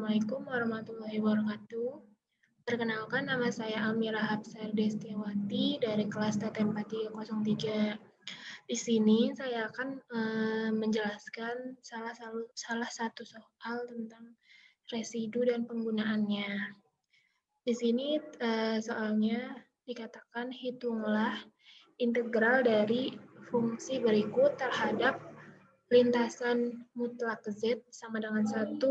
Assalamualaikum warahmatullahi wabarakatuh. Perkenalkan, nama saya Almira Hapsar Destiawati dari kelas TT 4303. Di sini saya akan menjelaskan salah satu soal tentang residu dan penggunaannya. Di sini soalnya dikatakan hitunglah integral dari fungsi berikut terhadap lintasan mutlak Z sama dengan 1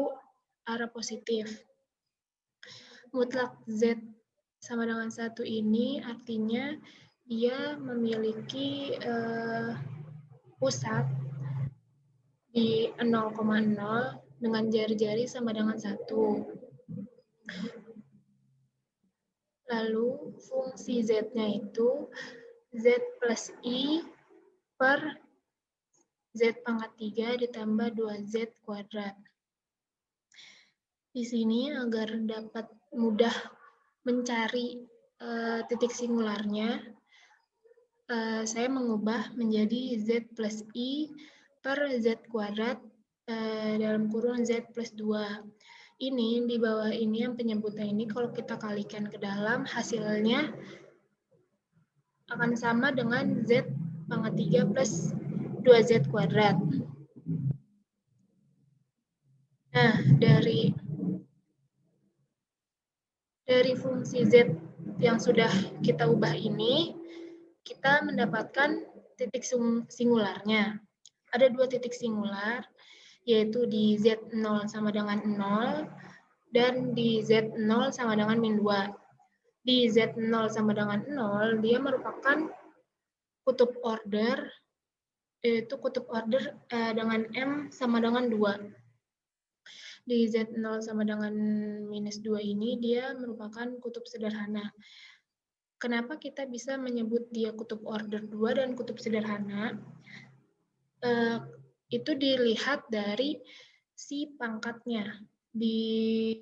arah positif. Mutlak Z sama dengan 1 ini artinya dia memiliki pusat di 0,0 dengan jari-jari sama dengan 1. Lalu fungsi Z-nya itu Z plus I per Z pangkat 3 ditambah 2Z kuadrat. Di sini agar dapat mudah mencari titik singularnya, saya mengubah menjadi Z plus I per Z kuadrat dalam kurung Z plus 2. Ini di bawah ini yang penyebutan ini kalau kita kalikan ke dalam hasilnya akan sama dengan Z pangkat 3 plus 2Z kuadrat. Nah, dari fungsi Z yang sudah kita ubah ini, kita mendapatkan titik singularnya. Ada 2 titik singular, yaitu di Z0 sama dengan 0, dan di Z0 sama dengan min 2. Di Z0 sama dengan 0, dia merupakan kutub order, yaitu kutub order dengan M sama dengan 2. Di Z0 sama dengan minus 2 ini dia merupakan kutub sederhana. Kenapa kita bisa menyebut dia kutub order 2 dan kutub sederhana? Itu dilihat dari si pangkatnya. Di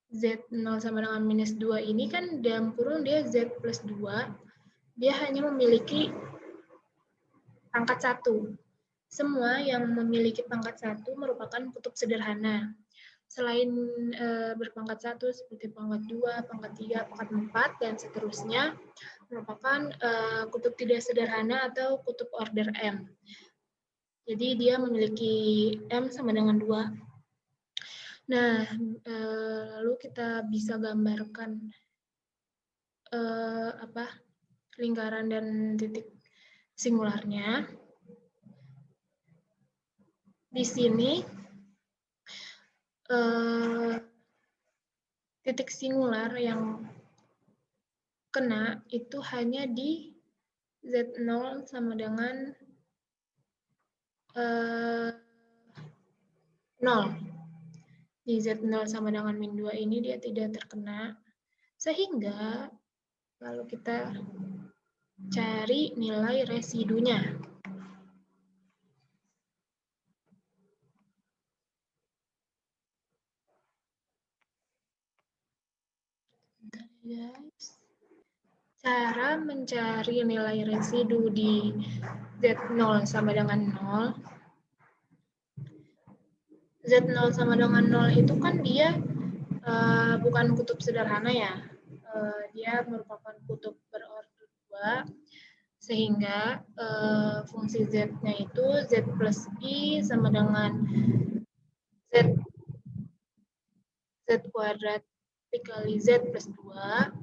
Z0 sama dengan minus 2 ini kan dalam kurung dia Z plus 2, dia hanya memiliki pangkat 1. Semua yang memiliki pangkat 1 merupakan kutub sederhana. Selain berpangkat 1 seperti pangkat 2, pangkat 3, pangkat 4, dan seterusnya merupakan kutub tidak sederhana atau kutub order M. Jadi dia memiliki M sama dengan 2. Nah, lalu kita bisa gambarkan lingkaran dan titik singularnya. Di sini titik singular yang kena itu hanya di Z0 sama dengan 0. Di Z0 sama dengan min 2 ini dia tidak terkena, sehingga kalau kita cari nilai residunya. Bentar ya guys. Cara mencari nilai residu di Z0 sama dengan 0. Z0 sama dengan 0 itu kan dia bukan kutub sederhana ya. Dia merupakan kutub berorder 2, sehingga fungsi Z-nya itu Z plus I sama dengan Z kuadrat dikali Z plus 2,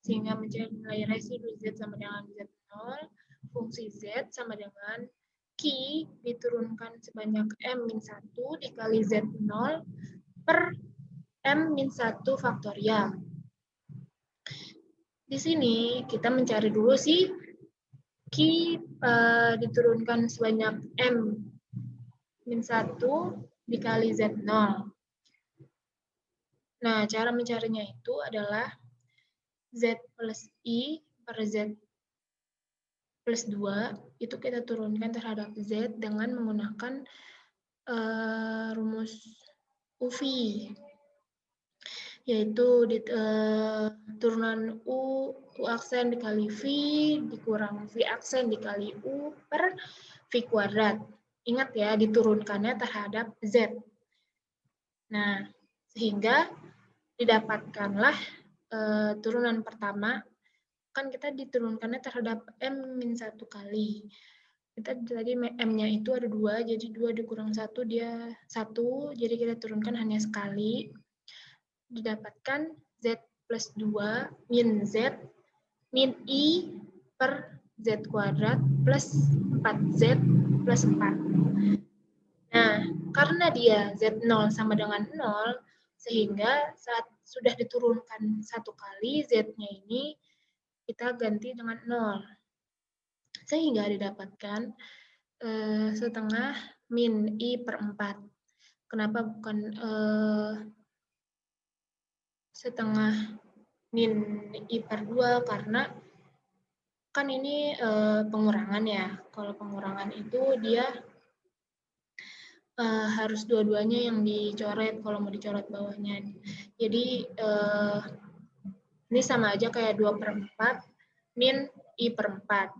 sehingga mencari nilai residu Z sama dengan Z0, fungsi Z sama dengan Q diturunkan sebanyak M-1 dikali Z0 per M-1 faktorial. Di sini kita mencari dulu si Q diturunkan sebanyak M-1 dikali Z0. Nah, cara mencarinya itu adalah Z plus I per Z plus 2, itu kita turunkan terhadap Z dengan menggunakan rumus UV, yaitu turunan U aksen dikali V dikurang V aksen dikali U per V kuadrat. Ingat ya, diturunkannya terhadap Z. Nah, Sehingga didapatkanlah turunan pertama, kan kita diturunkannya terhadap M-1 kali. Kita tadi M-nya itu ada 2, jadi 2 dikurang 1 dia 1, jadi kita turunkan hanya sekali. Didapatkan Z plus 2 min Z min I per Z kuadrat plus 4Z plus 4. Nah, karena dia Z0 sama dengan 0, sehingga saat sudah diturunkan 1 kali, Z-nya ini kita ganti dengan 0. Sehingga didapatkan setengah min I per 4. Kenapa bukan setengah min I per 2? Karena kan ini pengurangan ya. Kalau pengurangan itu dia harus dua-duanya yang dicoret kalau mau dicoret bawahnya. Jadi ini sama aja kayak 2 per 4 min I per 4.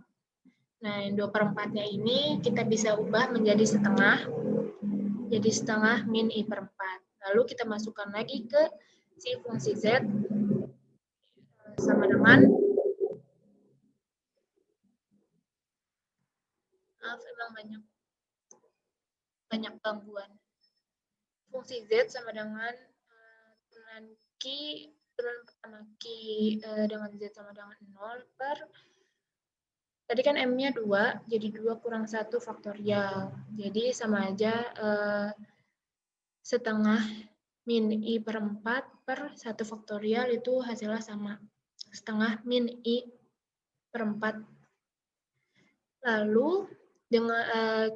Nah, yang 2 per 4-nya ini kita bisa ubah menjadi setengah. Jadi setengah min I per 4. Lalu kita masukkan lagi ke si fungsi Z sama dengan, maaf emang banyak gangguan. Fungsi Z sama dengan turunan pertama Q dengan Z sama dengan 0 per, tadi kan M-nya 2, jadi 2 kurang 1 faktorial. Jadi sama aja setengah min I per 4 per 1 faktorial itu hasilnya sama. Setengah min I per 4. Lalu dengan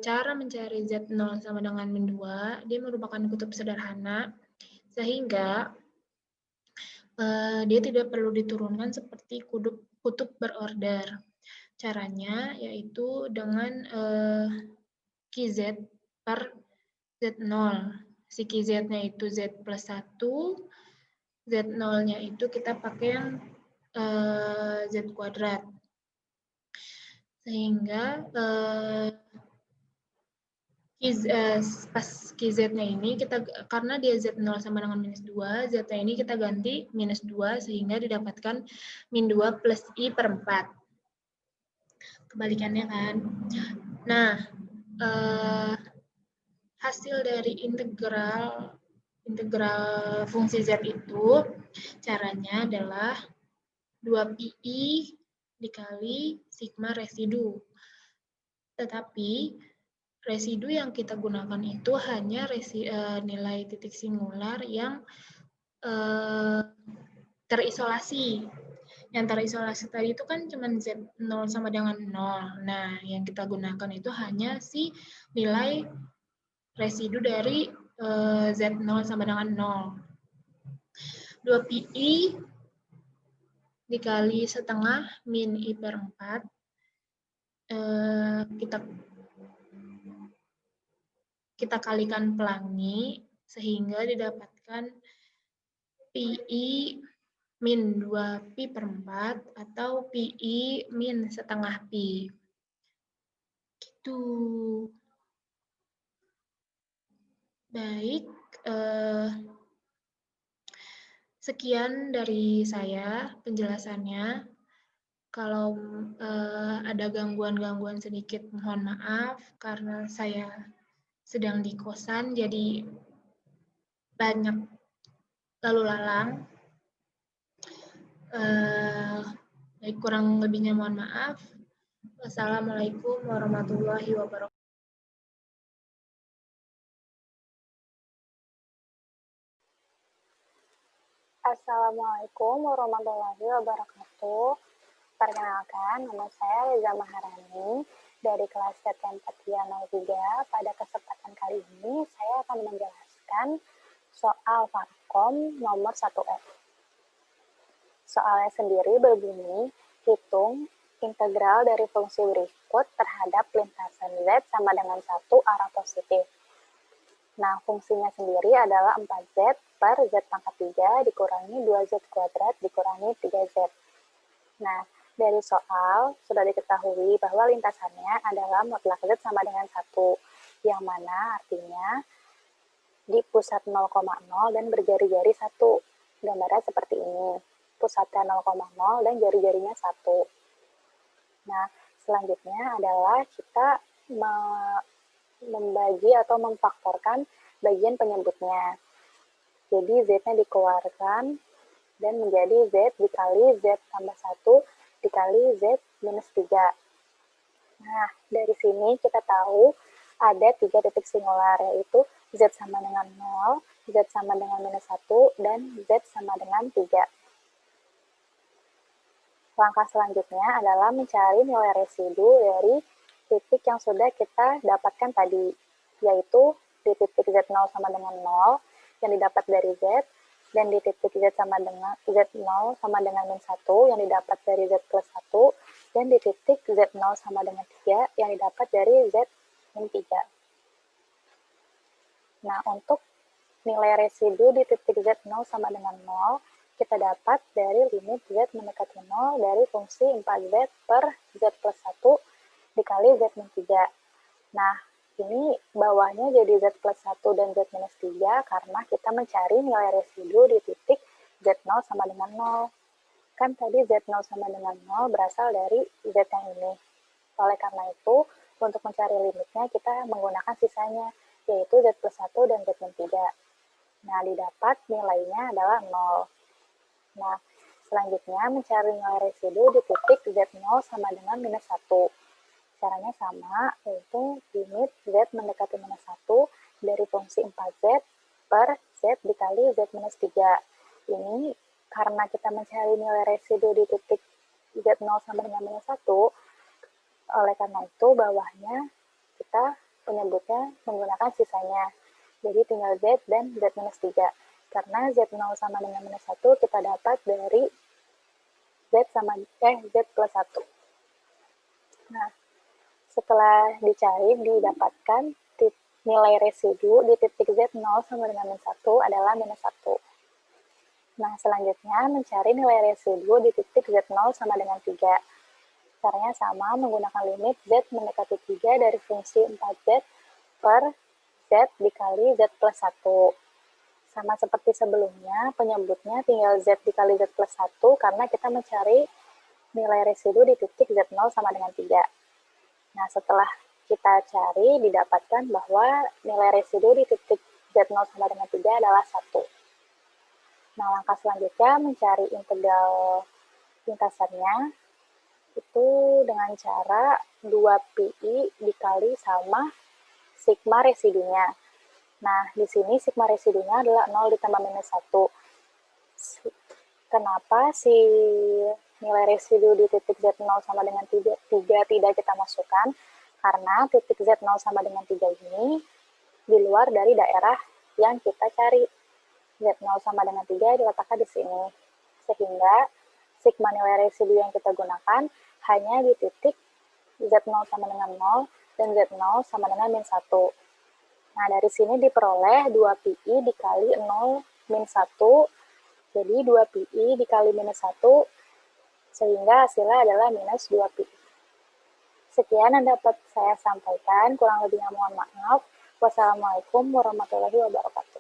cara mencari Z0 sama dengan min 2, dia merupakan kutub sederhana, sehingga dia tidak perlu diturunkan seperti kutub berorder. Caranya yaitu dengan QZ per Z0. Si QZ-nya itu Z plus 1, Z0-nya itu kita pakai yang Z kuadrat. Sehingga pas QZ-nya ini kita, karena dia Z0 sama dengan minus 2, Z-nya ini kita ganti minus 2 sehingga didapatkan min 2 plus I per 4. Kebalikannya kan. Nah, hasil dari integral fungsi Z itu caranya adalah 2pi dikali sigma residu. Tetapi residu yang kita gunakan itu hanya nilai titik singular yang terisolasi. Yang terisolasi tadi itu kan cuma Z0 sama dengan 0. Nah, yang kita gunakan itu hanya si nilai residu dari Z0 sama dengan 0. 2pi dikali setengah min I per 4. Kita kalikan pelangi sehingga didapatkan pi min 2pi per 4 atau pi min setengah pi. Gitu. Baik, sekian dari saya penjelasannya. Kalau ada gangguan-gangguan sedikit, mohon maaf karena saya sedang di kosan, jadi banyak lalu lalang. Baik, kurang lebihnya mohon maaf. Wassalamualaikum warahmatullahi wabarakatuh. Assalamualaikum warahmatullahi wabarakatuh. Perkenalkan, nama saya Reza Maharani dari kelas Sekian 4303. Pada kesempatan kali ini, saya akan menjelaskan soal Varkom nomor 1F. Soalnya sendiri berbunyi, hitung integral dari fungsi berikut terhadap lintasan Z sama dengan 1 arah positif. Nah, fungsinya sendiri adalah 4Z per Z pangkat 3 dikurangi 2Z kuadrat dikurangi 3Z. Nah, dari soal sudah diketahui bahwa lintasannya adalah mutlak Z sama dengan 1, yang mana artinya di pusat 0,0 dan berjari-jari 1. Gambarnya seperti ini. Pusatnya 0,0 dan jari-jarinya 1. Nah, selanjutnya adalah kita membagi atau memfaktorkan bagian penyebutnya. Jadi Z-nya dikeluarkan dan menjadi Z dikali Z tambah 1 dikali Z minus 3. Nah, dari sini kita tahu ada 3 titik singular, yaitu Z sama dengan 0, Z sama dengan minus 1, dan Z sama dengan 3. Langkah selanjutnya adalah mencari nilai residu dari titik yang sudah kita dapatkan tadi, yaitu di titik Z0 sama dengan 0 yang didapat dari Z, dan di titik Z0 sama dengan min 1 yang didapat dari Z plus 1, dan di titik Z0 sama dengan 3 yang didapat dari Z min 3. Nah, untuk nilai residu di titik Z0 sama dengan 0, kita dapat dari limit Z mendekati 0 dari fungsi 4Z per Z plus 1 dikali Z min 3. Nah, ini bawahnya jadi Z plus 1 dan Z minus 3 karena kita mencari nilai residu di titik Z0 sama dengan 0. Kan tadi Z0 sama dengan 0 berasal dari Z yang ini. Oleh karena itu, untuk mencari limitnya kita menggunakan sisanya, yaitu Z plus 1 dan Z min 3. Nah, didapat nilainya adalah 0. Nah, selanjutnya mencari nilai residu di titik Z0 sama dengan minus 1. Caranya sama, yaitu limit Z mendekati minus 1 dari fungsi 4Z per Z dikali Z minus 3. Ini karena kita mencari nilai residu di titik Z0 sama dengan minus 1, oleh karena itu bawahnya kita penyebutnya menggunakan sisanya. Jadi tinggal Z dan Z minus 3. Karena Z0 sama dengan minus 1 kita dapat dari Z plus 1. Nah, setelah dicari, didapatkan nilai residu di titik Z0 sama dengan min 1 adalah minus 1. Nah, selanjutnya mencari nilai residu di titik Z0 sama dengan 3. Caranya sama, menggunakan limit Z mendekati 3 dari fungsi 4Z per Z dikali Z plus 1. Sama seperti sebelumnya, penyebutnya tinggal Z dikali Z plus 1 karena kita mencari nilai residu di titik Z0 sama dengan 3. Nah, setelah kita cari, didapatkan bahwa nilai residu di titik Z0 sama dengan 3 adalah 1. Nah, langkah selanjutnya mencari integral lintasannya, itu dengan cara 2pi dikali sama sigma residunya. Nah, di sini sigma residunya adalah 0 ditambah minus 1. Kenapa si nilai residu di titik Z0 sama dengan 3 tidak kita masukkan? Karena titik Z0 sama dengan 3 ini di luar dari daerah yang kita cari. Z0 sama dengan 3 diletakkan di sini. Sehingga sigma nilai residu yang kita gunakan hanya di titik Z0 sama dengan 0 dan Z0 sama dengan min 1. Nah, dari sini diperoleh 2pi dikali 0 min 1. Jadi 2pi dikali minus 1, sehingga hasilnya adalah minus 2pi. Sekian yang dapat saya sampaikan, kurang lebihnya mohon maaf. Wassalamualaikum warahmatullahi wabarakatuh.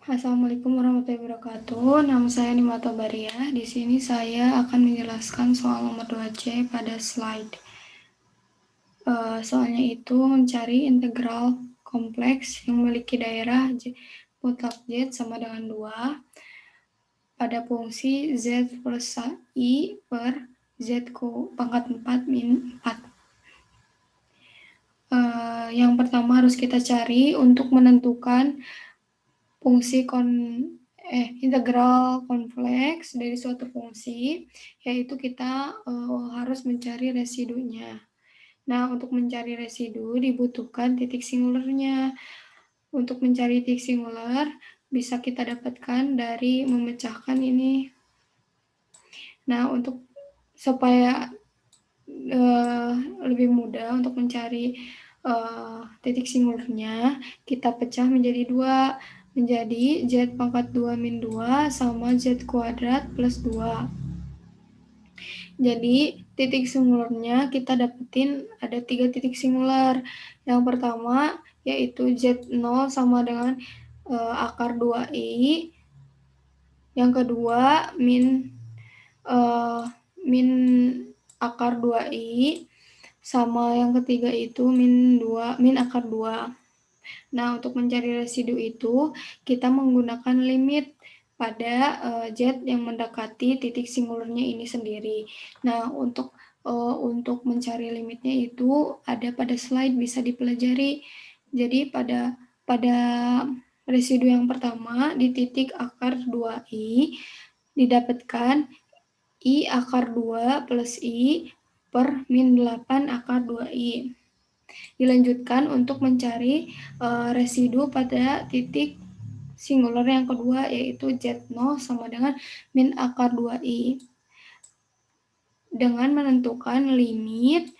Assalamualaikum warahmatullahi wabarakatuh. Nama saya Nimato Baria. Di sini saya akan menjelaskan soal nomor 2C pada slide. Soalnya itu mencari integral kompleks yang memiliki daerah mutlak Z sama dengan 2 pada fungsi Z plus I per Z pangkat 4 min 4. Yang pertama harus kita cari untuk menentukan fungsi integral kompleks dari suatu fungsi, yaitu kita harus mencari residunya. Nah, untuk mencari residu dibutuhkan titik singularnya. Untuk mencari titik singular bisa kita dapatkan dari memecahkan ini. Nah, untuk supaya lebih mudah untuk mencari titik singularnya, kita pecah menjadi 2. menjadi Z pangkat 2 min 2 sama Z kuadrat plus 2. Jadi titik singularnya kita dapetin ada 3 titik singular. Yang pertama yaitu Z0 sama dengan akar 2i. Yang kedua min akar 2i. Sama yang ketiga itu min akar 2. Nah, untuk mencari residu itu, kita menggunakan limit pada Z yang mendekati titik singularnya ini sendiri. Nah, untuk mencari limitnya itu ada pada slide, bisa dipelajari. Jadi, pada residu yang pertama, di titik akar 2i, didapatkan I akar 2 plus I per min 8 akar 2i. Dilanjutkan untuk mencari residu pada titik singular yang kedua, yaitu Z0 sama dengan min akar 2i. Dengan menentukan limit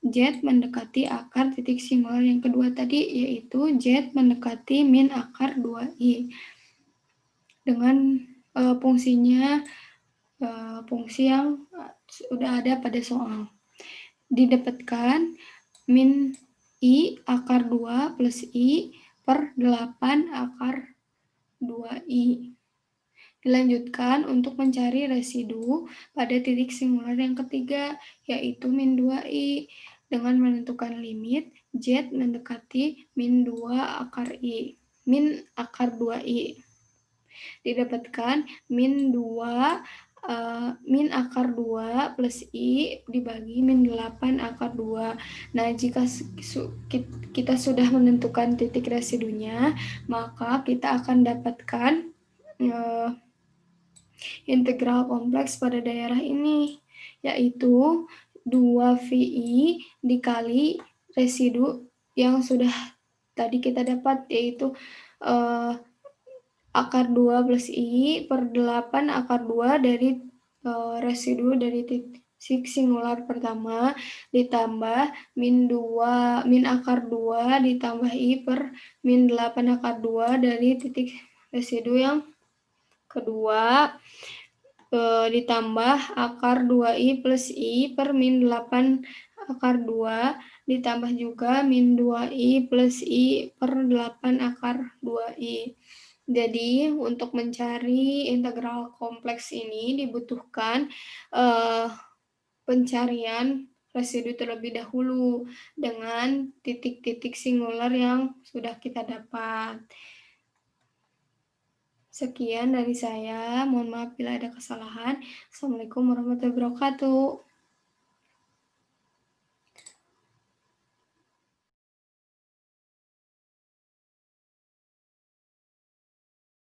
Z mendekati akar titik singular yang kedua tadi, yaitu Z mendekati min akar 2i. Dengan fungsinya, fungsi yang sudah ada pada soal. Didapatkan min I akar 2 plus I per 8 akar 2I. Dilanjutkan untuk mencari residu pada titik singular yang ketiga, yaitu min 2I. Dengan menentukan limit Z mendekati min 2 akar I. Min akar 2I. Didapatkan min akar 2 plus I dibagi min 8 akar 2. Nah, jika kita sudah menentukan titik residunya, maka kita akan dapatkan integral kompleks pada daerah ini, yaitu 2VI dikali residu yang sudah tadi kita dapat, yaitu akar 2 plus I per 8 akar 2 dari residu dari titik singular pertama ditambah min akar 2 ditambah I per min 8 akar 2 dari titik residu yang kedua ditambah akar 2I plus I per min 8 akar 2 ditambah juga min 2I plus I per 8 akar 2I. Jadi, untuk mencari integral kompleks ini dibutuhkan pencarian residu terlebih dahulu dengan titik-titik singular yang sudah kita dapat. Sekian dari saya. Mohon maaf bila ada kesalahan. Assalamualaikum warahmatullahi wabarakatuh.